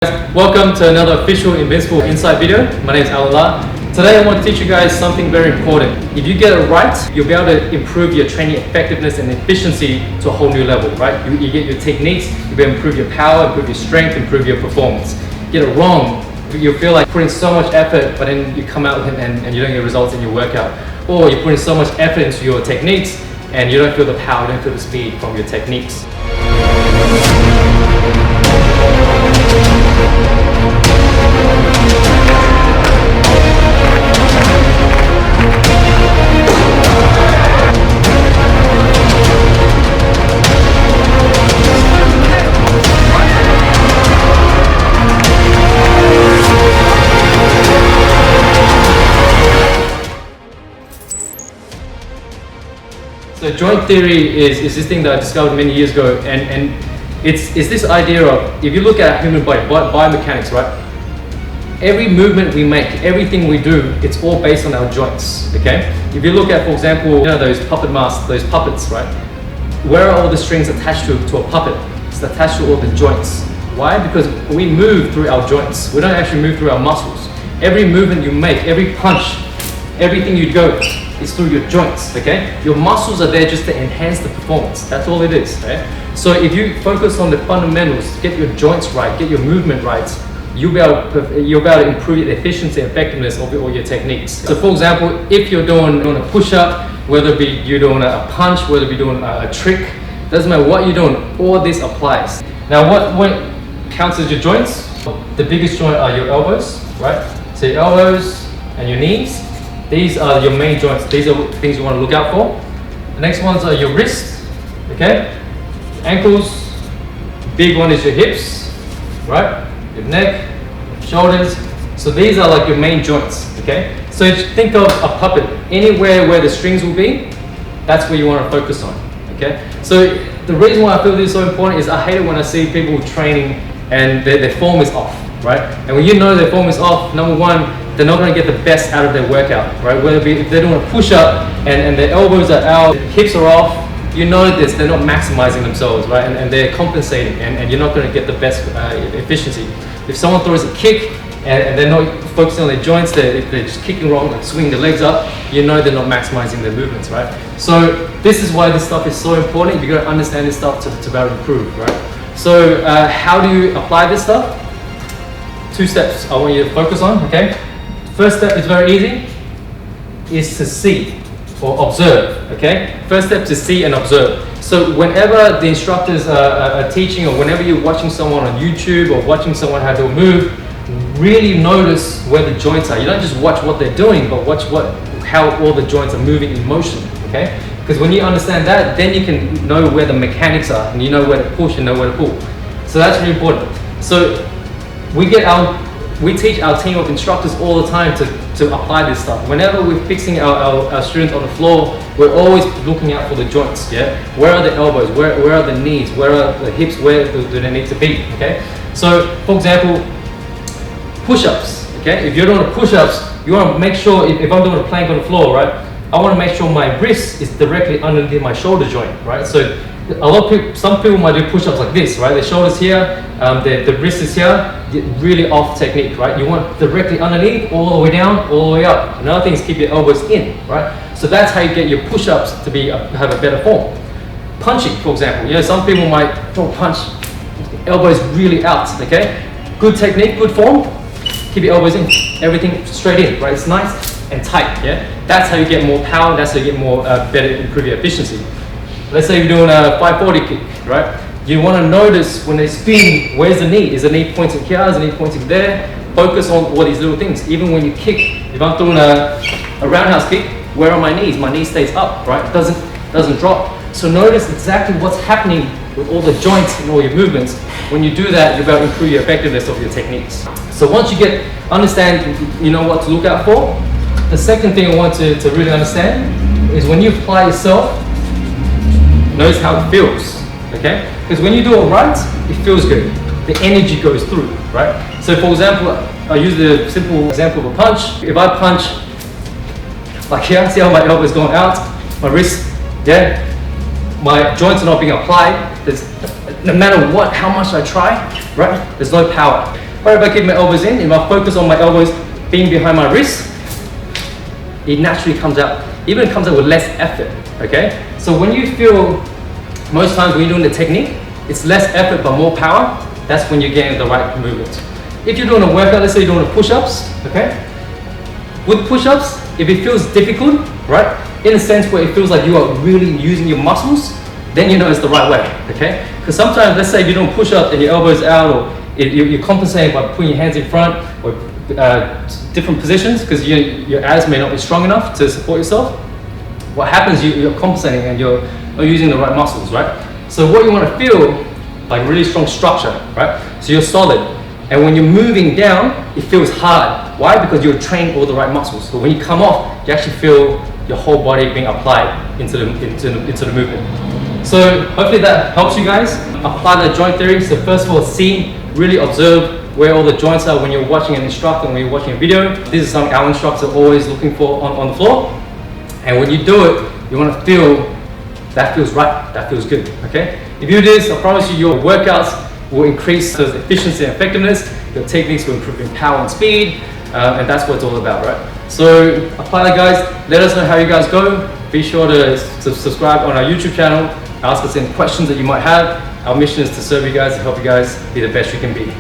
Welcome to another official Invincible Insight video. My name is Alala. Today I want to teach you guys something very important. If you get it right, you'll be able to improve your training effectiveness and efficiency to a whole new level, right? You get your techniques, you'll be able to improve your power, improve your strength, improve your performance. Get it wrong, you'll feel like putting so much effort, but then you come out and you don't get results in your workout. Or you're putting so much effort into your techniques and you don't feel the power, you don't feel the speed from your techniques. So joint theory is this thing that I discovered many years ago, and it's this idea of, if you look at our human body, biomechanics, right? Every movement we make, everything we do, it's all based on our joints, okay? If you look at, for example, you know, those puppet masks, those puppets, right? Where are all the strings attached to a puppet? It's attached to all the joints. Why? Because we move through our joints. We don't actually move through our muscles. Every movement you make, every punch, everything you go, is through your joints, okay? Your muscles are there just to enhance the performance. That's all it is, right? So if you focus on the fundamentals, get your joints right, get your movement right, you'll be able to improve the efficiency and effectiveness of all your techniques. So for example, if you're doing a push-up, whether it be you're doing a punch, whether it be doing a trick, doesn't matter what you're doing, all this applies. Now what counts as your joints? The biggest joint are your elbows, right? So your elbows and your knees. These are your main joints. These are things you want to look out for. The next ones are your wrists, okay? Ankles. Big one is your hips, right? Your neck, shoulders. So these are like your main joints, okay? So think of a puppet. Anywhere where the strings will be, that's where you want to focus on, okay? So the reason why I feel this is so important is I hate it when I see people training and their form is off, right? And when you know their form is off, number one, they're not going to get the best out of their workout, right? Whether it be if they're doing a push-up and their elbows are out, hips are off, you know this, they're not maximizing themselves, right? And they're compensating, and you're not going to get the best efficiency. If someone throws a kick and they're not focusing on their joints, they're just kicking wrong, like swinging their legs up, you know they're not maximizing their movements, right? So this is why this stuff is so important. You've got to understand this stuff to be able to improve, right? So how do you apply this stuff? 2 steps I want you to focus on, okay? First step is very easy, is to see or observe, okay? First step is to see and observe. So whenever the instructors are teaching, or whenever you're watching someone on YouTube or watching someone how to move, really notice where the joints are. You don't just watch what they're doing, but watch how all the joints are moving in motion, okay? Because when you understand that, then you can know where the mechanics are, and you know where to push and know where to pull. So that's really important. So we teach our team of instructors all the time to apply this stuff. Whenever we're fixing our students on the floor, we're always looking out for the joints, yeah? Where are the elbows? Where are the knees? Where are the hips? Where do they need to be, okay? So, for example, push-ups, okay? If you're doing push-ups, you want to make sure, if I'm doing a plank on the floor, right? I want to make sure my wrist is directly underneath my shoulder joint, right? So, some people might do push-ups like this, right? The shoulders here, the wrist is here, really off technique, right? You want directly underneath, all the way down, all the way up. Another thing is keep your elbows in, right? So that's how you get your push-ups to have a better form. Punching, for example, you know, some people might punch, elbows really out, okay? Good technique, good form, keep your elbows in, everything straight in, right? It's nice and tight, yeah? That's how you get more power, that's how you get more, better, improve your efficiency. Let's say you're doing a 540 kick, right? You want to notice when they spin, where's the knee? Is the knee pointing here? Is the knee pointing there? Focus on all these little things. Even when you kick, if I'm doing a roundhouse kick, where are my knees? My knee stays up, right? It doesn't drop. So notice exactly what's happening with all the joints and all your movements. When you do that, you're going to improve your effectiveness of your techniques. So once you understand, you know what to look out for. The second thing I want to really understand is when you apply yourself, notice how it feels, okay? Because when you do it right, it feels good. The energy goes through, right? So for example, I use the simple example of a punch. If I punch like here, see how my elbow is going out, my wrist, yeah? My joints are not being applied. No matter how much I try, right? There's no power. Right, if I keep my elbows in, if I focus on my elbows being behind my wrist, it naturally comes out, even it comes out with less effort, okay? So when you feel, most times when you're doing the technique, it's less effort but more power, that's when you're getting the right movement. If you're doing a workout, let's say you're doing push-ups, okay? With push-ups, if it feels difficult, right? In a sense where it feels like you are really using your muscles, then you know it's the right way, okay? Because sometimes, let's say if you're doing push-ups and your elbow's out, or you're compensating by putting your hands in front, or different positions, because your abs may not be strong enough to support yourself. What happens, you're compensating and you're not using the right muscles, right? So what you want to feel, like really strong structure, right? So you're solid. And when you're moving down, it feels hard. Why? Because you're training all the right muscles. So when you come off, you actually feel your whole body being applied into the movement. So hopefully that helps you guys apply the joint theory. So first of all, see, really observe where all the joints are when you're watching an instructor, when you're watching a video. This is something our instructors are always looking for on the floor. And when you do it, you want to feel that feels right, that feels good, okay? If you do this, I promise you your workouts will increase the efficiency and effectiveness, your techniques will improve in power and speed, and that's what it's all about, right? So apply that, guys. Let us know how you guys go. Be sure to subscribe on our YouTube channel. Ask us any questions that you might have. Our mission is to serve you guys, to help you guys be the best you can be.